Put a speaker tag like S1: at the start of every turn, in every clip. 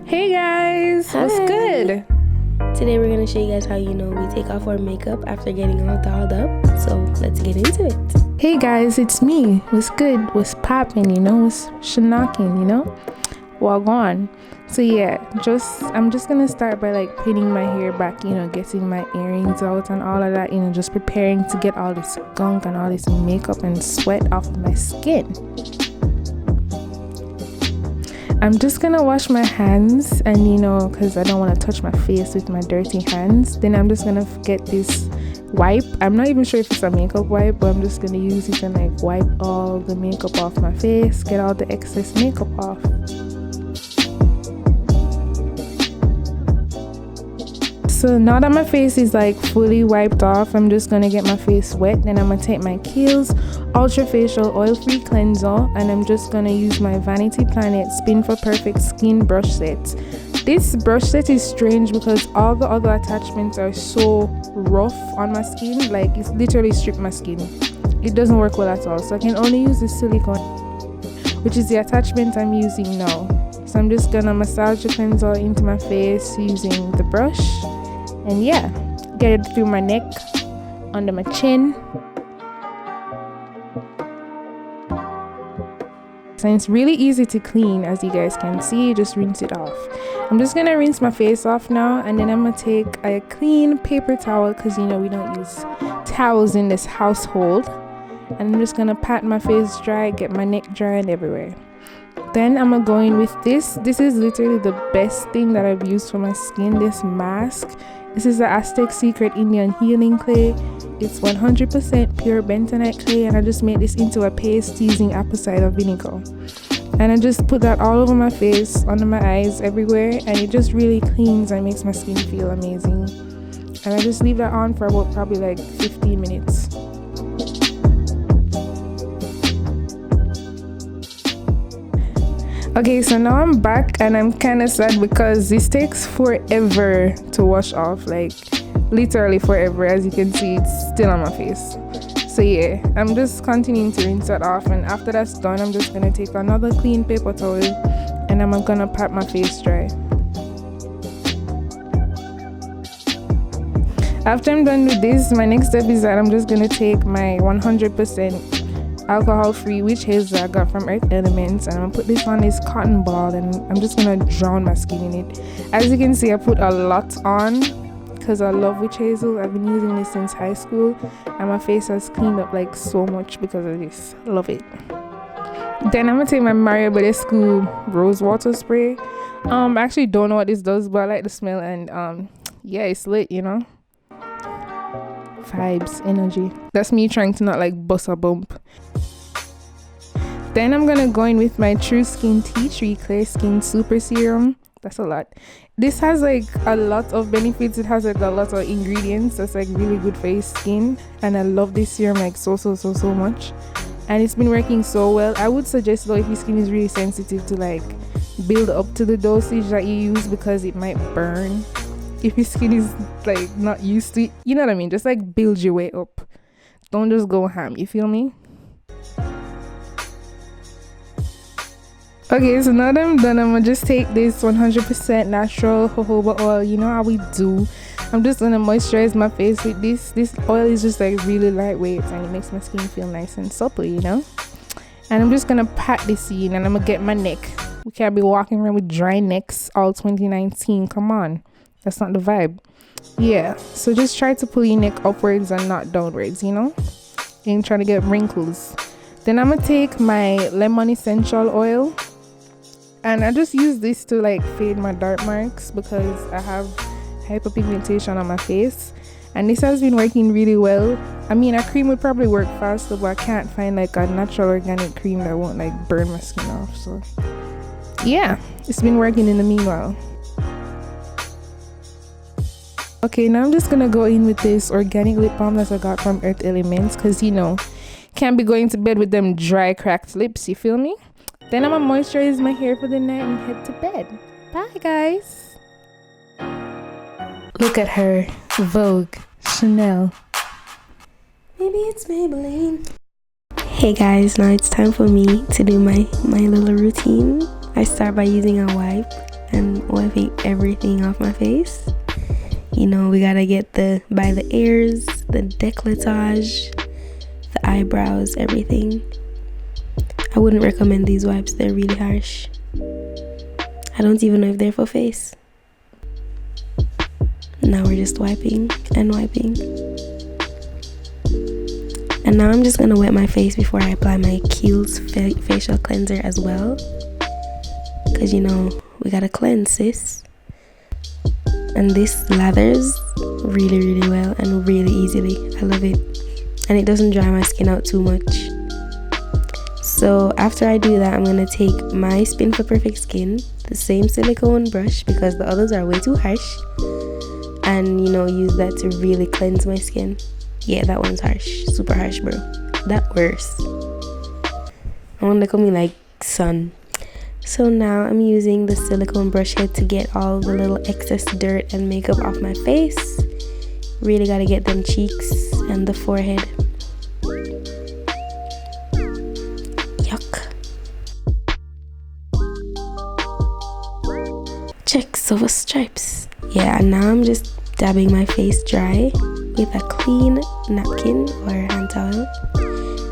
S1: Hey guys,
S2: Hi.
S1: what's good?
S2: Today we're going to show you guys how we take off our makeup after getting all dolled up. So let's get into it.
S1: Hey guys, it's me. What's good? What's poppin'? What's shenanigans? Wagwan. So yeah, I'm just gonna start by like pinning my hair back, getting my earrings out and all of that, just preparing to get all this gunk and all this makeup and sweat off of my skin. I'm just gonna wash my hands and because I don't want to touch my face with my dirty hands. Then I'm just gonna get this wipe. I'm not even sure if it's a makeup wipe, but I'm just gonna use it and like wipe all the makeup off my face, get all the excess makeup off. So now that my face is like fully wiped off, I'm just gonna get my face wet. Then I'm gonna take my Kiehl's Ultra Facial Oil-Free Cleanser and I'm just gonna use my Vanity Planet Spin for Perfect Skin Brush Set. This brush set is strange because all the other attachments are so rough on my skin, like it's literally stripped my skin. It doesn't work well at all, so I can only use the silicone, which is the attachment I'm using now. So I'm just gonna massage the cleanser into my face using the brush. And yeah, get it through my neck, under my chin. So it's really easy to clean, as you guys can see. Just rinse it off. I'm just gonna rinse my face off now, and then I'm gonna take a clean paper towel because we don't use towels in this household. And I'm just gonna pat my face dry, get my neck dry and everywhere. Then I'm gonna go in with this. This is literally the best thing that I've used for my skin, this mask. This is the Aztec Secret Indian Healing Clay. It's 100% pure bentonite clay, and I just made this into a paste using apple cider vinegar. And I just put that all over my face, under my eyes, everywhere, and it just really cleans and makes my skin feel amazing. And I just leave that on for about probably like 15 minutes. Okay, so now I'm back and I'm kind of sad because this takes forever to wash off, like literally forever. As you can see, it's still on my face. So yeah, I'm just continuing to rinse that off, and after that's done, I'm just gonna take another clean paper towel and I'm gonna pat my face dry. After I'm done with this, my next step is that I'm just gonna take my 100% alcohol-free witch hazel I got from Earth Elements, and I'm gonna put this on this cotton ball and I'm just gonna drown my skin in it. As you can see, I put a lot on because I love witch hazel. I've been using this since high school and my face has cleaned up like so much because of this. Love it. Then I'm gonna take my Mario Badescu rose water spray. I actually don't know what this does, but I like the smell, and yeah, it's lit, vibes, energy. That's me trying to not like bust a bump. Then I'm gonna go in with my True Skin Tea Tree Clear Skin Super Serum. That's a lot. This has like a lot of benefits. It has like a lot of ingredients that's like really good for your skin, and I love this serum like so much, and it's been working so well. I would suggest though, if your skin is really sensitive, to like build up to the dosage that you use because it might burn if your skin is like not used to it. You know what I mean? Just like build your way up. Don't just go ham, you feel me? Okay, so now that I'm done, I'm gonna just take this 100% natural jojoba oil. You know how we do. I'm just gonna moisturize my face with this. This oil is just like really lightweight and it makes my skin feel nice and supple, And I'm just gonna pat this in and I'm gonna get my neck. We can't be walking around with dry necks all 2019. Come on. That's not the vibe. Yeah, so just try to pull your neck upwards and not downwards, ain't trying to get wrinkles. Then I'm gonna take my lemon essential oil and I just use this to like fade my dark marks because I have hyperpigmentation on my face, and this has been working really well. I mean, a cream would probably work faster, but I can't find like a natural organic cream that won't like burn my skin off. So yeah, it's been working in the meanwhile. Okay, now I'm just gonna go in with this organic lip balm that I got from Earth Elements because can't be going to bed with them dry cracked lips, you feel me? Then I'm gonna moisturize my hair for the night and head to bed. Bye guys. Look at her. Vogue. Chanel.
S2: Maybe it's Maybelline. Hey guys, now it's time for me to do my little routine. I start by using a wipe and wiping everything off my face. You know, we gotta get by the ears, the décolletage, the eyebrows, everything. I wouldn't recommend these wipes, they're really harsh. I don't even know if they're for face. Now we're just wiping and wiping. And now I'm just gonna wet my face before I apply my Kiehl's facial cleanser as well. Cause you know, we gotta cleanse, sis. And this lathers really, really well and really easily. I love it. And it doesn't dry my skin out too much. So after I do that, I'm gonna take my Spin for Perfect Skin, the same silicone brush because the others are way too harsh, and you know, use that to really cleanse my skin. Yeah, that one's harsh, super harsh, bro. That worse. I want to call me like sun. So now I'm using the silicone brush head to get all the little excess dirt and makeup off my face. Really gotta get them cheeks and the forehead. Yuck. Check silver stripes. Yeah, and now I'm just dabbing my face dry with a clean napkin or hand towel.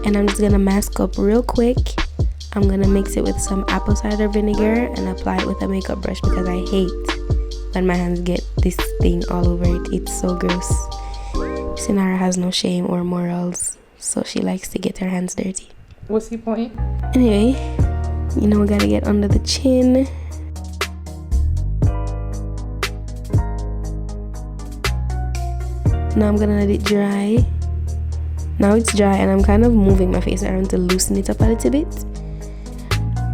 S2: And I'm just gonna mask up real quick. I'm gonna mix it with some apple cider vinegar and apply it with a makeup brush because I hate when my hands get this thing all over it. It's so gross. Sinara has no shame or morals, so she likes to get her hands dirty.
S1: What's the point?
S2: Anyway, you know, we gotta get under the chin. Now I'm gonna let it dry. Now it's dry and I'm kind of moving my face around to loosen it up a little bit.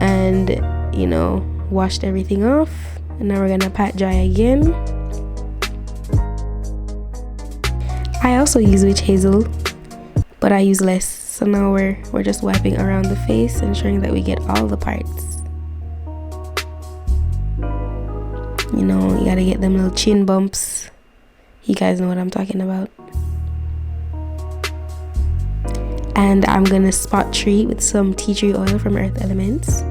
S2: And you know, washed everything off. And now we're gonna pat dry again. I also use witch hazel, but I use less. So now we're just wiping around the face, ensuring that we get all the parts. You know, you gotta get them little chin bumps. You guys know what I'm talking about. And I'm gonna spot treat with some tea tree oil from Earth Elements.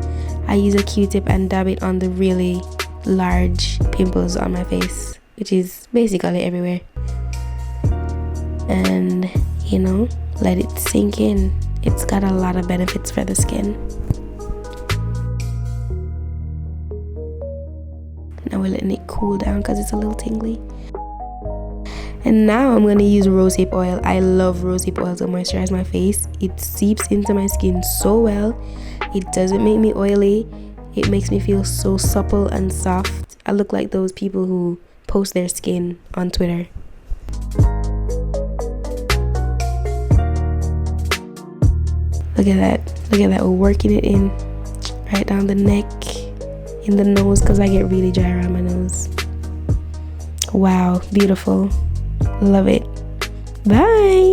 S2: I use a Q-tip and dab it on the really large pimples on my face, which is basically everywhere. And you know, let it sink in. It's got a lot of benefits for the skin. Now we're letting it cool down because it's a little tingly. And now I'm going to use rosehip oil. I love rosehip oil to moisturize my face. It seeps into my skin so well. It doesn't make me oily. It makes me feel so supple and soft. I look like those people who post their skin on Twitter. Look at that. Look at that. We're working it in. Right down the neck. In the nose because I get really dry around my nose. Wow. Beautiful. Love it. Bye.